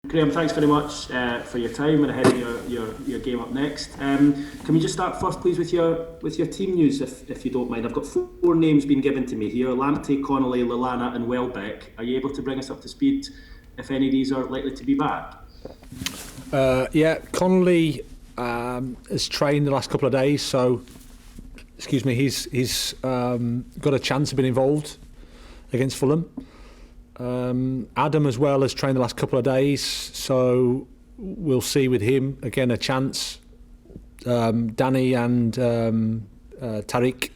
Graham, thanks very much for your time and ahead of your game up next. Can we just start first, please, with your team news, if you don't mind? I've got four names being given to me here: Lamptey, Connolly, Lallana and Welbeck. Are you able to bring us up to speed if any of these are likely to be back? Yeah, Connolly has trained the last couple of days, so he's got a chance of being involved against Fulham. Adam as well has trained the last couple of days, so we'll see with him again a chance. Danny and Tariq,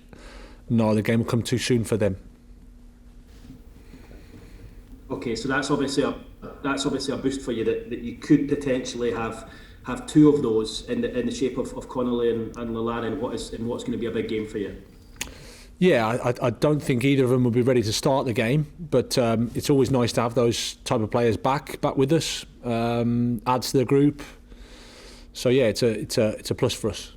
no, the game will come too soon for them. Okay, so that's obviously a boost for you that you could potentially have two of those in the shape of Connolly and Lallana in what's going to be a big game for you. Yeah, I don't think either of them will be ready to start the game, but it's always nice to have those type of players back with us. Adds to the group. So yeah, it's a plus for us.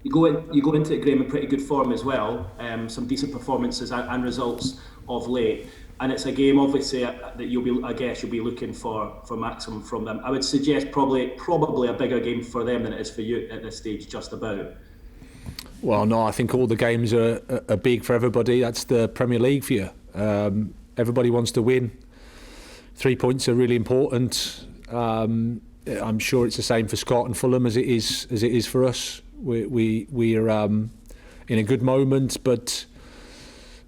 You go into it, Graham, in pretty good form as well. Some decent performances and results of late, and it's a game obviously that you'll be looking for maximum from them. I would suggest probably a bigger game for them than it is for you at this stage, just about. Well, no, I think all the games are big for everybody. That's the Premier League for you. Everybody wants to win. 3 points are really important. I'm sure it's the same for Scott and Fulham as it is for us. We are in a good moment, but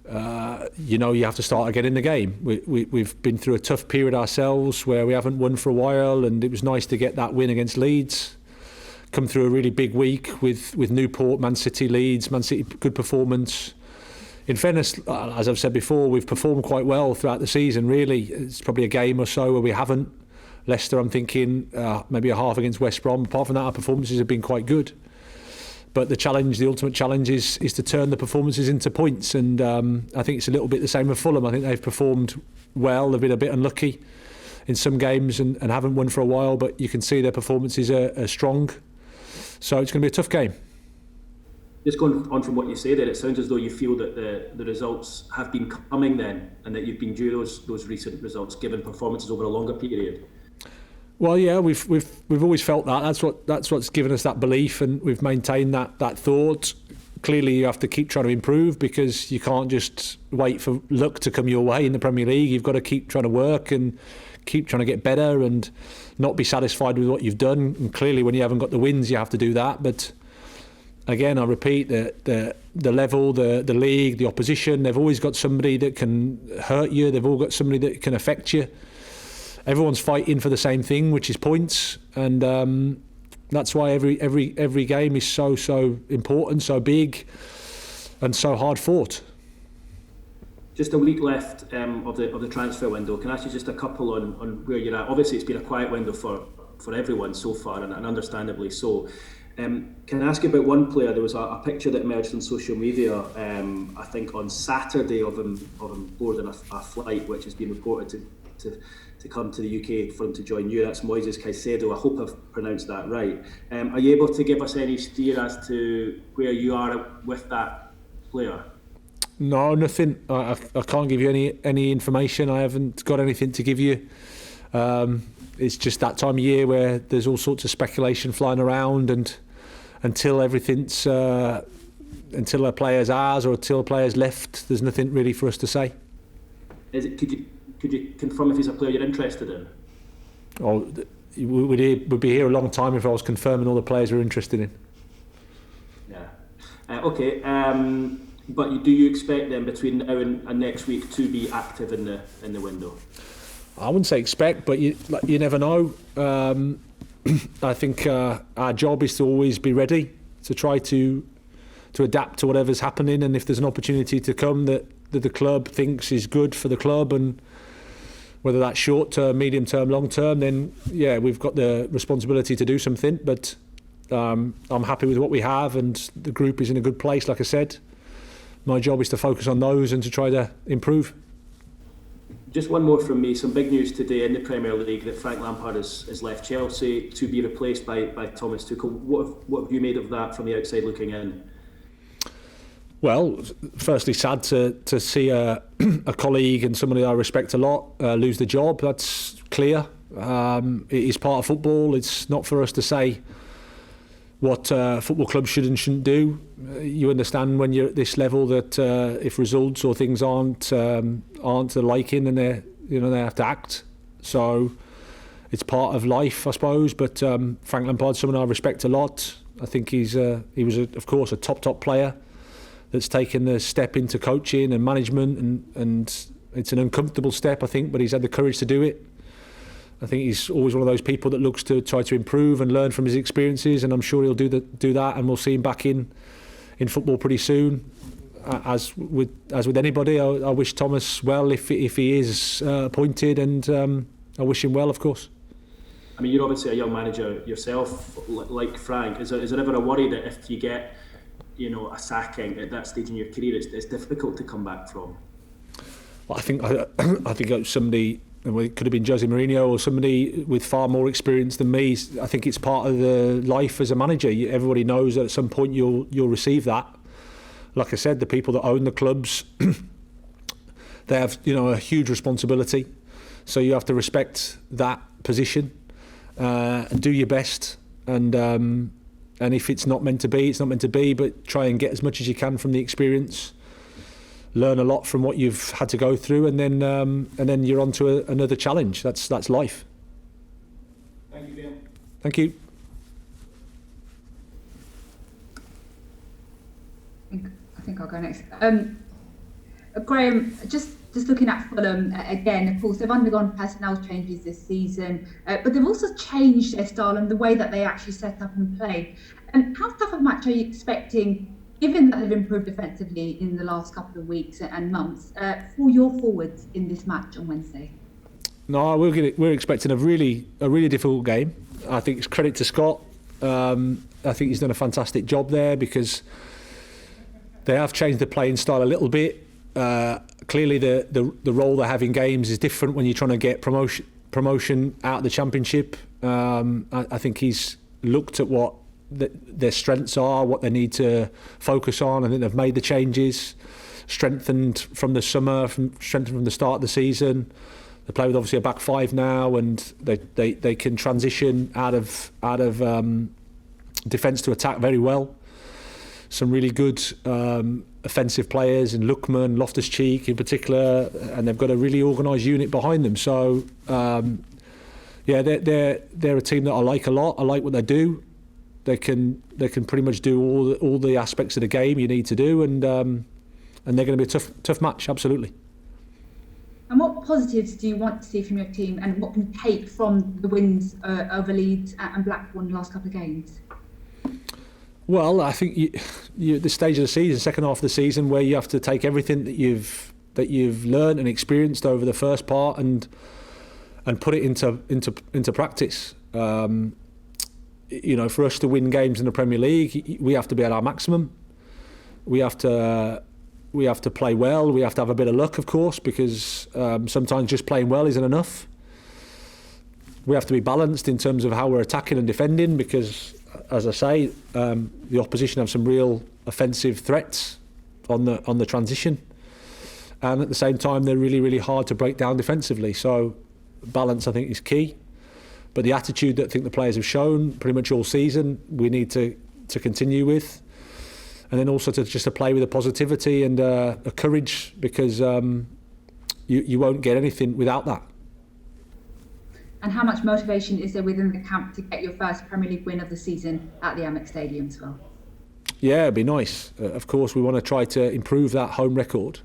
you have to start again in the game. We've been through a tough period ourselves where we haven't won for a while, and it was nice to get that win against Leeds. Come through a really big week with Newport, Man City, Leeds. Man City, good performance. In fairness, as I've said before, we've performed quite well throughout the season, really. It's probably a game or so where we haven't. Leicester, I'm thinking, maybe a half against West Brom. Apart from that, our performances have been quite good. But the ultimate challenge is to turn the performances into points. And I think it's a little bit the same with Fulham. I think they've performed well. They've been a bit unlucky in some games and haven't won for a while. But you can see their performances are strong. So it's going to be a tough game. Just going on from what you say there, it sounds as though you feel that the results have been coming then, and that you've been due those recent results given performances over a longer period. Well, yeah, we've always felt that. That's what's given us that belief, and we've maintained that thought. Clearly, you have to keep trying to improve because you can't just wait for luck to come your way in the Premier League. You've got to keep trying to work and keep trying to get better and not be satisfied with what you've done. And clearly, when you haven't got the wins, you have to do that. But again, I repeat, the level, the league, the opposition, they've always got somebody that can hurt you. They've all got somebody that can affect you. Everyone's fighting for the same thing, which is points, and that's why every game is so important, so big, and so hard fought. Just a week left of the transfer window. Can I ask you just a couple on where you're at? Obviously, it's been a quiet window for everyone so far, and understandably so. Can I ask you about one player? There was a picture that emerged on social media, I think on Saturday, of him boarding a flight, which has been reported to come to the UK for him to join you. That's Moises Caicedo. I hope I've pronounced that right. Are you able to give us any steer as to where you are with that player? No, nothing. I can't give you any information. I haven't got anything to give you. It's just that time of year where there's all sorts of speculation flying around, and until everything's until a player's ours or until a player's left, there's nothing really for us to say. Could you confirm if he's a player you're interested in? Oh, we'd be here a long time if I was confirming all the players we're interested in. Yeah. Okay. But do you expect them between now and next week to be active in the window? I wouldn't say expect, but you never know. I think our job is to always be ready to try to adapt to whatever's happening, and if there's an opportunity to come that the club thinks is good for the club, and whether that's short term, medium term, long term, then yeah, we've got the responsibility to do something. But I'm happy with what we have, and the group is in a good place. Like I said, my job is to focus on those and to try to improve. Just one more from me. Some big news today in the Premier League that Frank Lampard has left Chelsea to be replaced by Thomas Tuchel. What have you made of that from the outside looking in? Well, firstly, sad to see a colleague and somebody I respect a lot lose the job. That's clear. It is part of football. It's not for us to say what football clubs should and shouldn't do. You understand when you're at this level that if results or things aren't the liking, then they have to act. So it's part of life, I suppose. But Frank Lampard's someone I respect a lot. I think he was of course a top player that's taken the step into coaching and management, and it's an uncomfortable step, I think, but he's had the courage to do it. I think he's always one of those people that looks to try to improve and learn from his experiences, and I'm sure he'll do that, and we'll see him back in football pretty soon. As with anybody, I wish Thomas well if he is appointed, and I wish him well, of course. I mean, you're obviously a young manager yourself, like Frank. Is there ever a worry that if you get, a sacking at that stage in your career, it's difficult to come back from? Well, I think somebody. It could have been Jose Mourinho or somebody with far more experience than me. I think it's part of the life as a manager. Everybody knows that at some point you'll receive that. Like I said, the people that own the clubs, they have a huge responsibility. So you have to respect that position and do your best. And if it's not meant to be, it's not meant to be. But try and get as much as you can from the experience. Learn a lot from what you've had to go through, and then you're on to another challenge. That's life. Thank you, Graham. Thank you. I think I'll go next. Graham, just looking at Fulham again, of course they've undergone personnel changes this season, but they've also changed their style and the way that they actually set up and play. And how tough a match are you expecting, given that they've improved defensively in the last couple of weeks and months, for your forwards in this match on Wednesday? No, we're expecting a really difficult game. I think it's credit to Scott. I think he's done a fantastic job there because they have changed the playing style a little bit. Clearly, the role they have in games is different when you're trying to get promotion out of the Championship. I think he's looked at what their strengths are, what they need to focus on. I think they've made the changes, strengthened from the summer, strengthened from the start of the season. They play with obviously a back five now, and they can transition out of defence to attack very well. Some really good offensive players, and Lookman, Loftus-Cheek in particular, and they've got a really organised unit behind them. So they're a team that I like a lot. I like what they do. They can pretty much do all the aspects of the game you need to do, and they're going to be a tough match, absolutely. And what positives do you want to see from your team, and what can you take from the wins over Leeds and Blackburn in the last couple of games? Well, I think you at this stage of the season, second half of the season, where you have to take everything that you've learned and experienced over the first part and put it into practice. For us to win games in the Premier League, we have to be at our maximum. We have to play well. We have to have a bit of luck, of course, because sometimes just playing well isn't enough. We have to be balanced in terms of how we're attacking and defending, because, as I say, the opposition have some real offensive threats on the transition, and at the same time they're really, really hard to break down defensively. So balance, I think, is key. But the attitude that I think the players have shown pretty much all season, we need to continue with. And then also to play with a positivity and a courage, because you won't get anything without that. And how much motivation is there within the camp to get your first Premier League win of the season at the Amex Stadium as well? Yeah, it'd be nice. Of course, we want to try to improve that home record.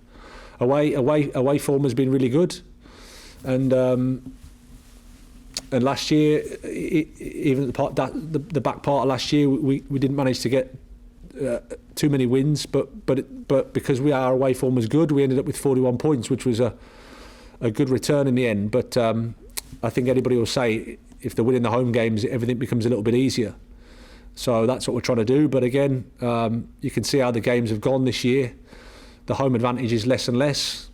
Away form has been really good, and last year, even the back part of last year, we didn't manage to get too many wins, but because our away form was good, we ended up with 41 points, which was a good return in the end. But I think anybody will say if they're winning the home games, everything becomes a little bit easier. So that's what we're trying to do. But again, you can see how the games have gone this year. The home advantage is less and less.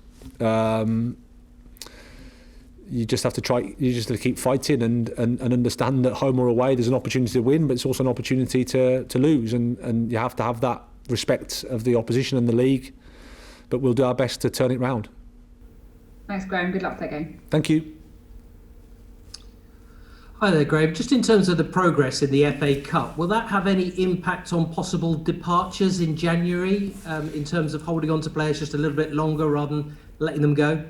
You just have to try. You just have to keep fighting and understand that home or away, there's an opportunity to win, but it's also an opportunity to lose, and you have to have that respect of the opposition and the league. But we'll do our best to turn it round. Thanks, Graham. Good luck for that game. Thank you. Hi there, Graham. Just in terms of the progress in the FA Cup, will that have any impact on possible departures in January, in terms of holding on to players just a little bit longer rather than letting them go?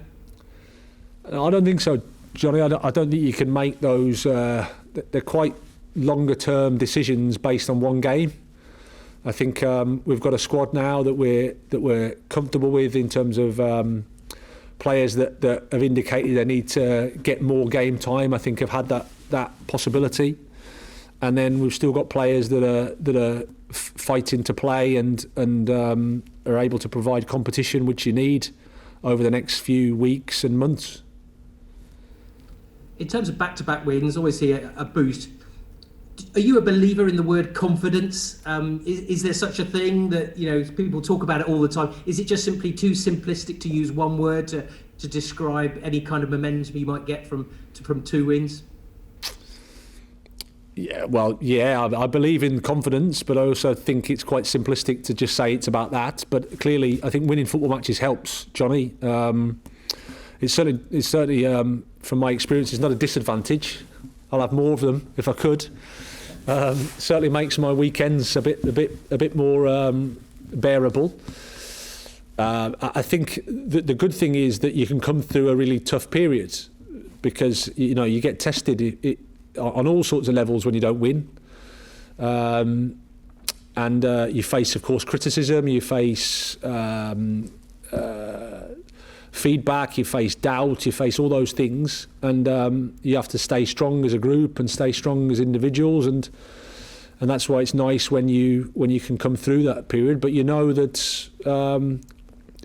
I don't think so, Johnny. I don't think you can make those. They're quite longer-term decisions based on one game. I think we've got a squad now that we're comfortable with in terms of players that have indicated they need to get more game time. I think have had that possibility, and then we've still got players that are fighting to play and are able to provide competition which you need over the next few weeks and months. In terms of back-to-back wins, obviously a boost. Are you a believer in the word confidence? Is there such a thing that, people talk about it all the time? Is it just simply too simplistic to use one word to describe any kind of momentum you might get from 2 wins? Yeah, well, I believe in confidence, but I also think it's quite simplistic to just say it's about that. But clearly, I think winning football matches helps, Johnny. It's certainly from my experience, it's not a disadvantage. I'll have more of them if I could. Certainly makes my weekends a bit more bearable. I think the good thing is that you can come through a really tough period because you get tested on all sorts of levels when you don't win, and you face, of course, criticism. You face feedback, you face doubt, you face all those things, and you have to stay strong as a group and stay strong as individuals, and that's why it's nice when you can come through that period. But you know that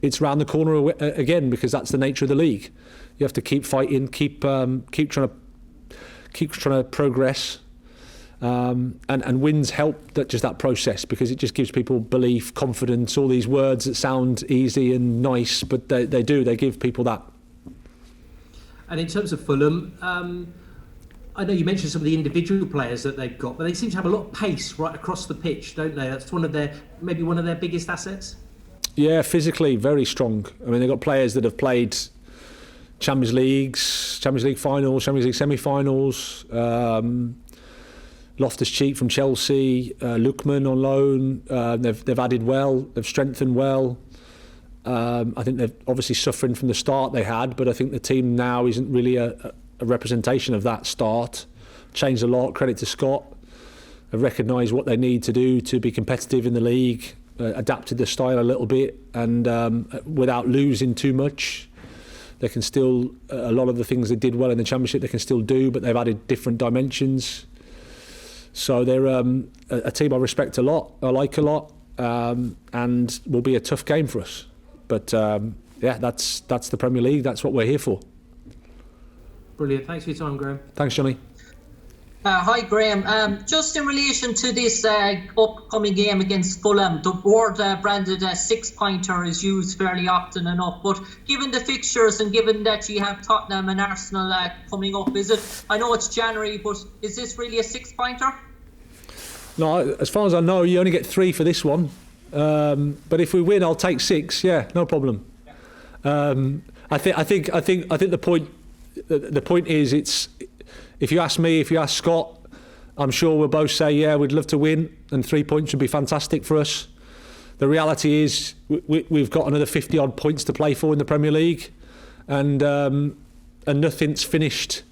it's round the corner again, because that's the nature of the league. You have to keep fighting, keep trying to progress, and wins help that process, because it just gives people belief, confidence, all these words that sound easy and nice, but they give people that. And in terms of Fulham, I know you mentioned some of the individual players that they've got, but they seem to have a lot of pace right across the pitch, don't they? That's maybe one of their biggest assets. Yeah, physically very strong. I mean, they've got players that have played Champions League finals, Champions League semi-finals. Loftus-Cheek from Chelsea, Lookman on loan. They've added well, they've strengthened well. I think they're obviously suffering from the start they had, but I think the team now isn't really a representation of that start. Changed a lot. Credit to Scott. Have recognised what they need to do to be competitive in the league. Adapted the style a little bit, and without losing too much. They can still, a lot of the things they did well in the Championship they can still do, but they've added different dimensions. So they're a team I respect a lot, I like a lot, and will be a tough game for us. But that's the Premier League, that's what we're here for. Brilliant, thanks for your time, Graham. Thanks, Johnny. Hi, Graham. Just in relation to this upcoming game against Fulham, the word branded six-pointer is used fairly often enough. But given the fixtures and given that you have Tottenham and Arsenal coming up, I know it's January, but is this really a six-pointer? No, as far as I know, you only get 3 for this one. But if we win, I'll take 6. Yeah, no problem. I think the point is it's. If you ask me, if you ask Scott, I'm sure we'll both say, yeah, we'd love to win, and 3 points would be fantastic for us. The reality is we've got another 50-odd points to play for in the Premier League, and nothing's finished.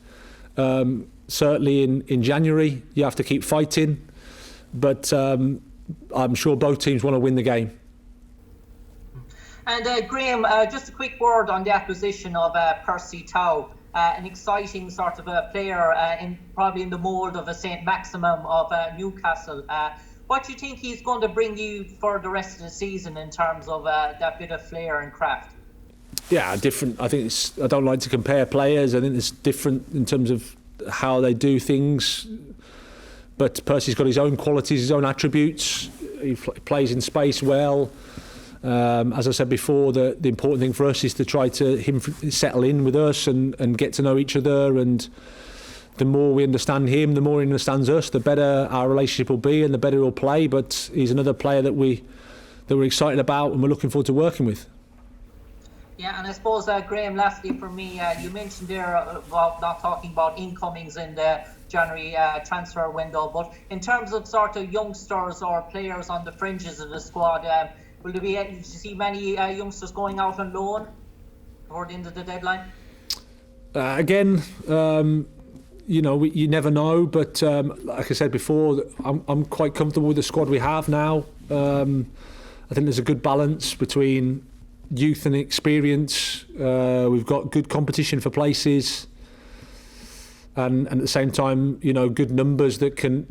Certainly in January, you have to keep fighting, but I'm sure both teams want to win the game. And Graham, just a quick word on the acquisition of Percy Tau. An exciting sort of a player, probably in the mould of a St. Maximum of Newcastle. What do you think he's going to bring you for the rest of the season in terms of that bit of flair and craft? Yeah, different. I think I don't like to compare players. I think it's different in terms of how they do things. But Percy's got his own qualities, his own attributes. He plays in space well. As I said before, the important thing for us is to try to settle in with us and get to know each other. And the more we understand him, the more he understands us, the better our relationship will be and the better he'll play. But he's another player that we're excited about and we're looking forward to working with. Yeah, and I suppose, Graham, lastly for me, you mentioned there about not talking about incomings in the January transfer window, but in terms of sort of youngsters or players on the fringes of the squad, will there be able to see many youngsters going out on loan before the end of the deadline? Again, you never know, but like I said before, I'm quite comfortable with the squad we have now. I think there's a good balance between youth and experience. We've got good competition for places, and at the same time, good numbers that can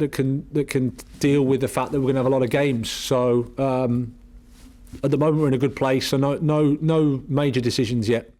deal with the fact that we're going to have a lot of games. So at the moment we're in a good place. So no major decisions yet.